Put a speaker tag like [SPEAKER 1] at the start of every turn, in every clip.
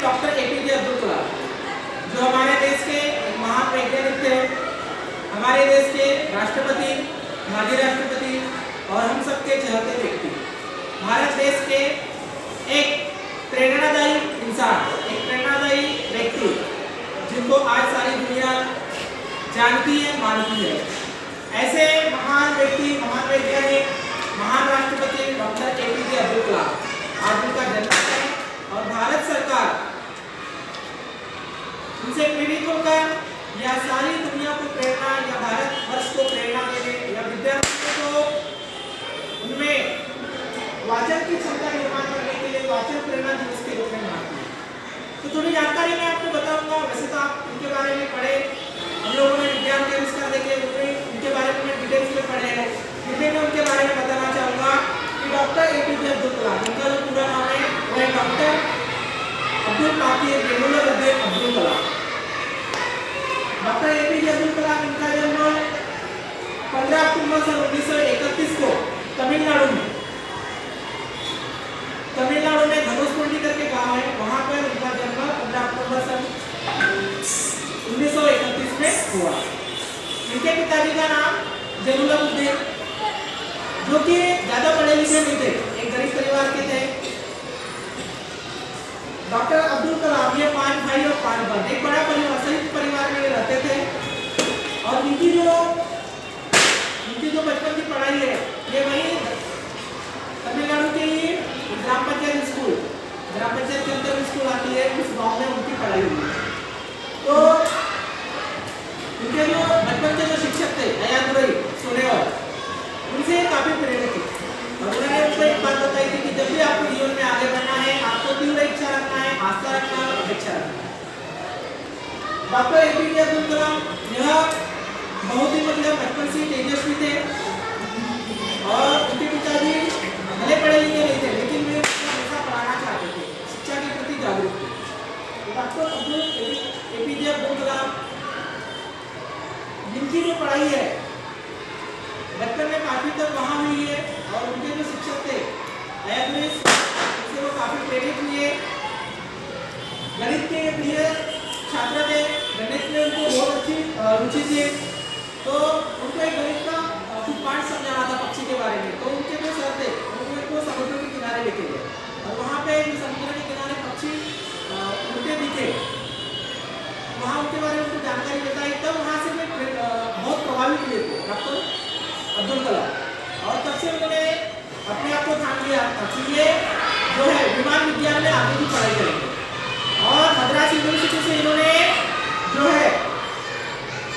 [SPEAKER 1] Doctor APJ Abdul कलाम जो हमारे देश के महान वैज्ञानिक थे, हमारे देश के राष्ट्रपति, माजी राष्ट्रपति और हम सबके चहेते व्यक्ति, भारत देश के एक प्रेरणादायी इंसान, एक प्रेरणादायी व्यक्ति जिनको आज सारी दुनिया जानती है, मानती है। ऐसे महान व्यक्ति, महान वैज्ञानिक, महान राष्ट्रपति डॉक्टर एपीजे अब्दुल कलाम आज उनका जन्मदिन है और भारत सरकार उनसे प्रेरित होकर या सारी दुनिया को प्रेरणा या भारत वर्ष को प्रेरणा देने या विद्यार्थियों को उनमें वाचन की क्षमता निर्माण करने के लिए वाचन प्रेरणा दिवस के रूप में मनाती है। तो थोड़ी जानकारी मैं आपको बताऊंगा। वैसे तो आप उनके बारे में पढ़े, हम लोगों ने विज्ञान के आविष्कार देखे, उनके बारे में डिटेल्स में पढ़े हैं, लेकिन मैं उनके बारे में बताना चाहूँगा कि डॉक्टर एपीजे अब्दुल कलाम, उनका जो पूरा नाम है वो है doctor Abdul Qadir Jainulabdeen Abdul Kalam. Doctor APJ Abdul कलाम, इनका जन्म 15 अक्टूबर सन 1931 को तमिलनाडु में धनुषकोडी करके गांव है, वहां पर उनका जन्म 15 अक्टूबर सन 1931 में हुआ। इनके पिताजी का नाम जैनुलाब्दीन, जो कि ज्यादा पढ़े लिखे नहीं थे, एक गरीब परिवार के थे। डॉक्टर अब्दुल कलाम ये 5 भाई और 5 बहन, एक बड़ा परिवार, संयुक्त परिवार में रहते थे। और इनकी जो बचपन की पढ़ाई है ये वही तमिलनाडु के ही ग्राम पंचायत स्कूल, ग्राम पंचायत के अंदर स्कूल आती है, उस गांव में उनकी पढ़ाई हुई। तो उनके जो बचपन के जो शिक्षक थे अयादुरई सोनेवाल, उनसे काफी प्रेरित थे और उन्होंने उनको एक बात बताई थी कि जब भी आपको जीवन में आगे बढ़ना है, आपको तीव्र इच्छा रखना है, आस्था रखना है, अपेक्षा रखना है। डॉक्टर एपीजे अब्दुल कलाम यह बहुत ही बचपन से तेजस्वी थे और उनके पिताजी भले पढ़े लिखे नहीं थे, लेकिन वे हमेशा पढ़ाना चाहते थे, शिक्षा के प्रति जागरूक थे। डॉक्टर एपीजे अब्दुल कलाम जिनकी जो पढ़ाई है बचपन में काफी तक वहाँ हुई है और उनके जो शिक्षक थे उससे वो काफी प्रेरित हुए। गणित के प्रिय छात्र थे, गणित में उनको बहुत अच्छी रुचि थी, तो उनको एक गणित का कुछ पाठ समझाना था पक्षी के बारे में। तो उनके जो सर थे उनको समुद्र के किनारे लेके गए और वहाँ पे समुद्र के किनारे पक्षी उनके दिखे, वहाँ उनके बारे में उनको जानकारी बताई। तब वहाँ से वे बहुत प्रभावित हुए थे डॉक्टर अब्दुल कलाम और तब से उन्होंने अपने आप को ठान लिया कि ये जो है विमान विज्ञान में आगे की पढ़ाई करेंगे। और मद्रास यूनिवर्सिटी से इन्होंने जो है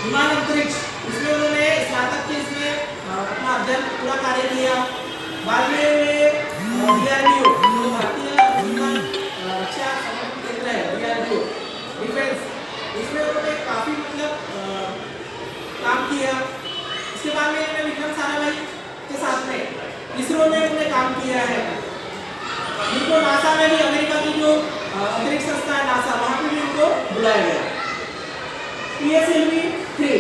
[SPEAKER 1] विमान अंतरिक्ष, इसमें उन्होंने स्नातक के इसमें अपना अध्ययन पूरा कार्य किया। बाद में वे DRDO, जो भारतीय रक्षा संगठन केंद्र है, DRDO डिफेंस, इसमें उन्होंने काफी काम किया। इसके बाद में इन्होंने विक्रम साराभाई के साथ में इसरो में उन्होंने काम किया है। इनको नासा में भी, अमेरिका की जो अंतरिक्ष संस्था है नासा, वहाँ पे भी इनको बुलाया गया। PSLV 3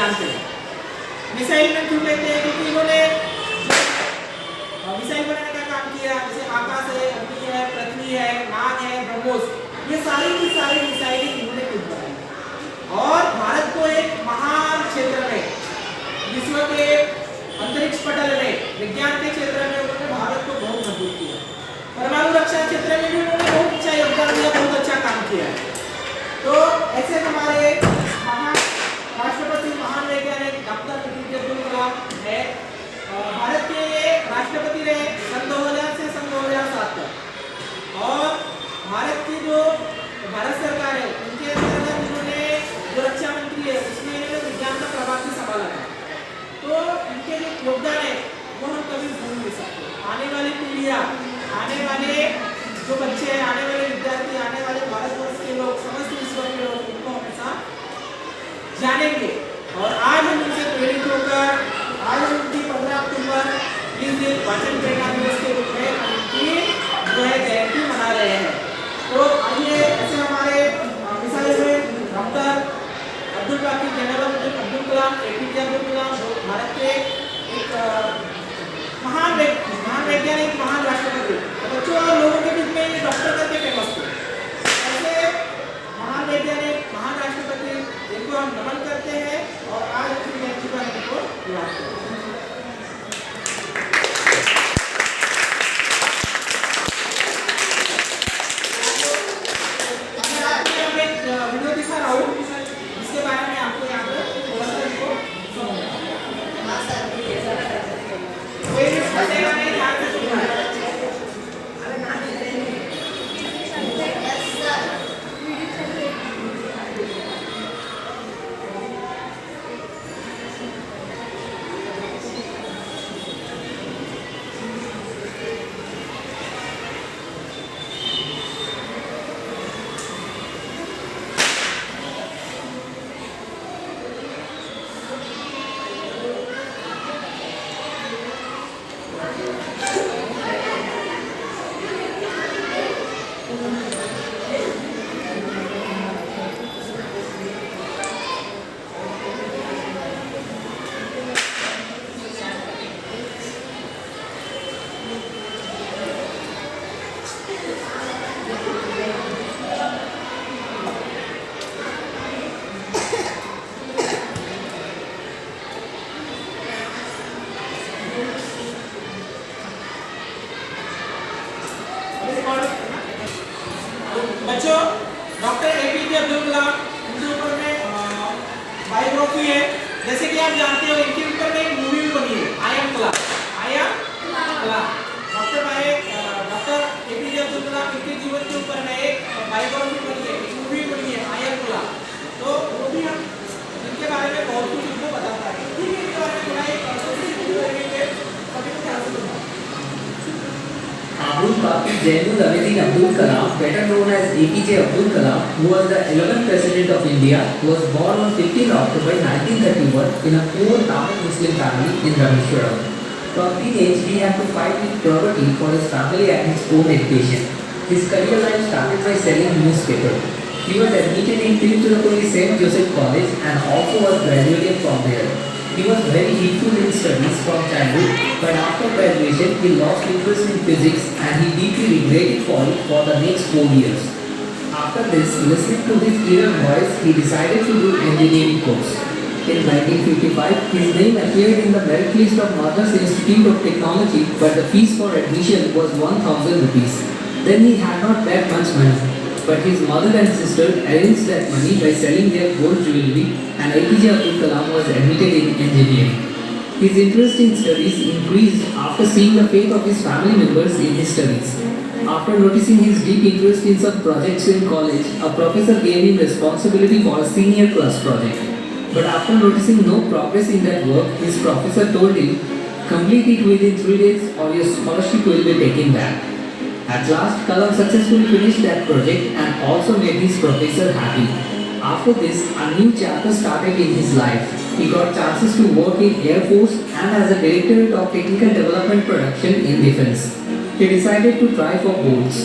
[SPEAKER 1] जानते हैं। मिसाइल में क्यों लेते हैं? क्योंकि इन्होंने मिसाइल बनाने का काम किया, जैसे आकाश है, अग्नि है, पृथ्वी है, नाग है, ब्रह्मोस, ये सारी की सारी मिसाइलें इन्होंने खुद बनाई। और भारत को एक महान क्षेत्र में, विश्व के अंतरिक्ष पटल में, विज्ञान के क्षेत्र में उन्होंने भारत को बहुत मजबूत किया। परमाणु रक्षा क्षेत्र में भी उन्होंने बहुत अच्छा योगदान दिया, बहुत अच्छा काम किया है। तो ऐसे हमारे महान राष्ट्रपति, महान वैज्ञानिक डॉक्टर एपीजे अब्दुल कलाम है। भारत के राष्ट्रपति रहे सन 2000 से सन 2007 तक। और भारत की जो भारत सरकार है उनके अंतर्गत इन्होंने जो रक्षा मंत्री है उसमें इन्होंने विज्ञान का प्रभाग भी संभाला था। तो इनके जो योगदान है वो हम कभी भूल नहीं सकते। आने वाली पीढ़ियाँ, आने वाले जो बच्चे हैं, आने वाले विद्यार्थी, आने वाले भारतवर्ष के लोग, समस्त विश्व के लोग इनको हमेशा जानेंगे। और आज हम उनसे प्रेरित होकर आज हम उनकी 15 अक्टूबर इस दिन वाचन प्रेरणा दिवस के रूप में उनकी जो है जयंती मना रहे हैं। तो आइए ऐसे हमारे मिसाइल में डॉक्टर अब्दुल बाकी जनरल अब्दुल कलाम, एपीजे अब्दुल कलाम भारत के एक महान वैज्ञानिक, महान राष्ट्रपति, बच्चों और लोगों के बीच में डॉक्टर करके फेमस थे। ऐसे महान वैज्ञानिक, महान राष्ट्रपति जिनको हम नमन करते हैं और आज उनकी जयंती पर इनको याद करते हैं। वीडियो दिखा रहा हूँ जिसके बारे में आपको यहाँ पे थोड़ा सा इनको कोई भी फटेगा नहीं, ध्यान से सुनना है। बच्चों, डॉक्टर एपीजे अब्दुल कलाम, उनके ऊपर में बायोग्राफी है। जैसे कि आप जानते हो इनके ऊपर में एक मूवी भी बनी है, I am Kalam, I am Kalam. Doctor APJ Abdul Kalam इनके जीवन के ऊपर में एक बायोग्राफी बनी है, एक मूवी बनी है, आई एम कलाम। तो वो भी हम इनके बारे में बहुत कुछ इनको बताता है। ठीक है, इनके बारे में थोड़ा
[SPEAKER 2] Abdul Baqi Jainul Abidin Abdul Kalam, better known as APJ Abdul Kalam, who was the 11th President of India, was born on 15 October 1931 in a poor Tamil Muslim family in Rameshwaram. From teenage, he had to fight with poverty for his family and his own education. His career life started by selling newspapers. He was admitted in Tiruchirappalli St. Joseph College and also was graduated from there. He was very heedful in studies from childhood, but after graduation he lost interest in physics and he deeply regretted for it for the next 4 years. After this, listening to his inner voice, he decided to do engineering course. In 1955, his name appeared in the merit list of Madras Institute of Technology, but the fees for admission was 1,000 rupees. Then he had not that much money, but his mother and sister arranged that money by selling their gold jewelry, and APJ Abdul Kalam was admitted in engineering. His interest in studies increased after seeing the faith of his family members in his studies. After noticing his deep interest in some projects in college, a professor gave him responsibility for a senior class project. But after noticing no progress in that work, his professor told him, "Complete it within 3 days or your scholarship will be taken back." At last, Kalam successfully finished that project and also made his professor happy. After this, a new chapter started in his life. He got chances to work in Air Force and as a Directorate of Technical Development Production in Defence. He decided to try for boards.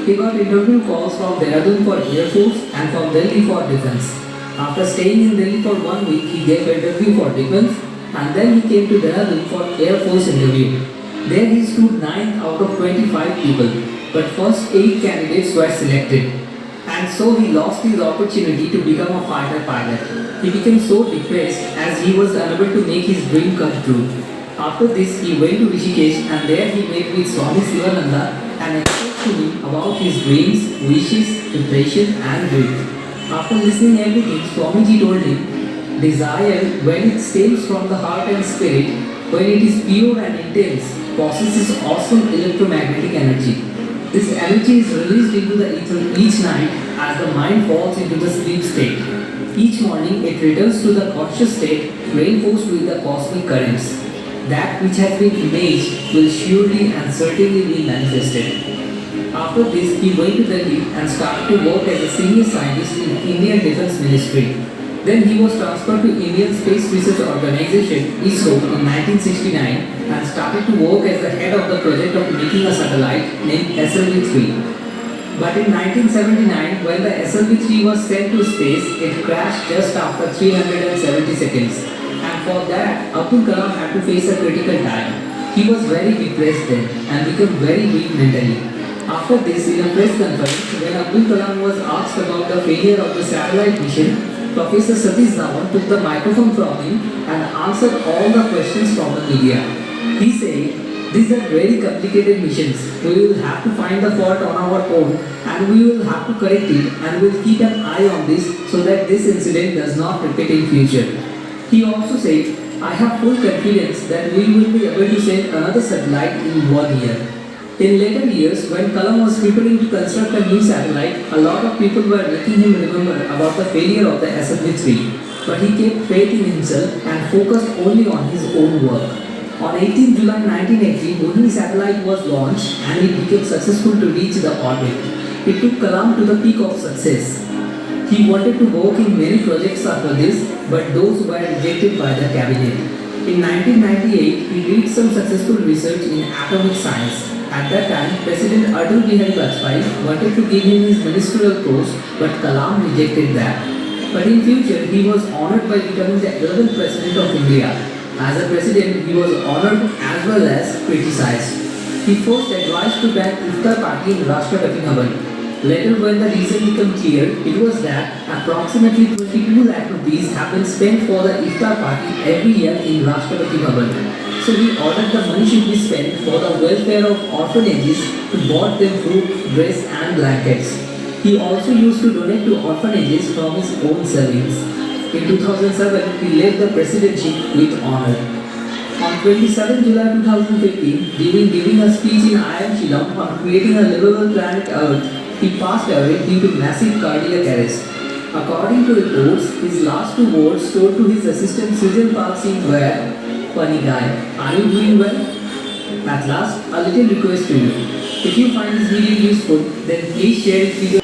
[SPEAKER 2] He got interview calls from Dehradun for Air Force and from Delhi for Defence. After staying in Delhi for 1 week, he gave an interview for defense and then he came to Dehradun for Air Force interview. There he stood 9th out of 25 people, but first 8 candidates were selected. And so he lost his opportunity to become a fighter pilot. He became so depressed as he was unable to make his dream come true. After this, he went to Rishikesh and there he met with Swami Sivananda and expressed to him about his dreams, wishes, depression and grief. After listening everything, Swamiji told him, desire, when it stems from the heart and spirit, when it is pure and intense, possesses awesome electromagnetic energy. This energy is released into the ether each night as the mind falls into the sleep state. Each morning it returns to the conscious state, reinforced with the cosmic currents. That which has been imaged will surely and certainly be manifested. After this, he went to Delhi and started to work as a senior scientist in Indian Defence Ministry. Then he was transferred to Indian Space Research Organisation (ISRO) in 1969 and started to work as the head of the project of making a satellite named SLV-3. But in 1979, when the SLV-3 was sent to space, it crashed just after 370 seconds. And for that, Abdul Kalam had to face a critical time. He was very depressed then and became very weak mentally. After this, in a press conference, when Abdul Kalam was asked about the failure of the satellite mission, Professor Satish Dhawan took the microphone from him and answered all the questions from the media. He said, these are very complicated missions. We will have to find the fault on our own and we will have to correct it and we will keep an eye on this so that this incident does not repeat in future. He also said, I have full confidence that we will be able to send another satellite in 1 year. In later years, when Kalam was preparing to construct a new satellite, a lot of people were making him remember about the failure of the SLV-3. But he kept faith in himself and focused only on his own work. On 18 July 1980, Rohini satellite was launched and it became successful to reach the orbit. It took Kalam to the peak of success. He wanted to work in many projects after this, but those were rejected by the cabinet. In 1998, he did some successful research in atomic science. At that time, President Atal Bihari Vajpayee wanted to give him his ministerial post, but Kalam rejected that. But in future, he was honored by becoming the 11th President of India. As a president, he was honored as well as criticized. He first advised to ban iftar party in Rashtrapati Bhavan. Later, when the reason became clear, it was that approximately 22 lakh rupees have been spent for the iftar party every year in Rashtrapati Bhavan. So he ordered the money should be spent for the welfare of orphanages to bought them food, dress and blankets. He also used to donate to orphanages from his own savings. In 2007, he left the presidency with honor. On 27 July 2015, during giving a speech in IIM Shillong on creating a livable planet Earth, he passed away due to massive cardiac arrest. According to reports, his last 2 words told to his assistant Srijan Pal Singh were, "Funny guy, are you doing well?" At last, a little request to you. If you find this video useful, then please share it with your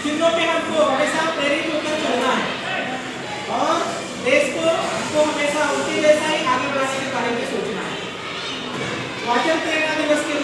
[SPEAKER 1] चिन्हों पे हमको हमेशा प्रेरित होकर चलना है और देश को हमको हमेशा उनके जैसा ही आगे बढ़ाने के बारे में सोचना है। वाचन प्रेरणा दिवस के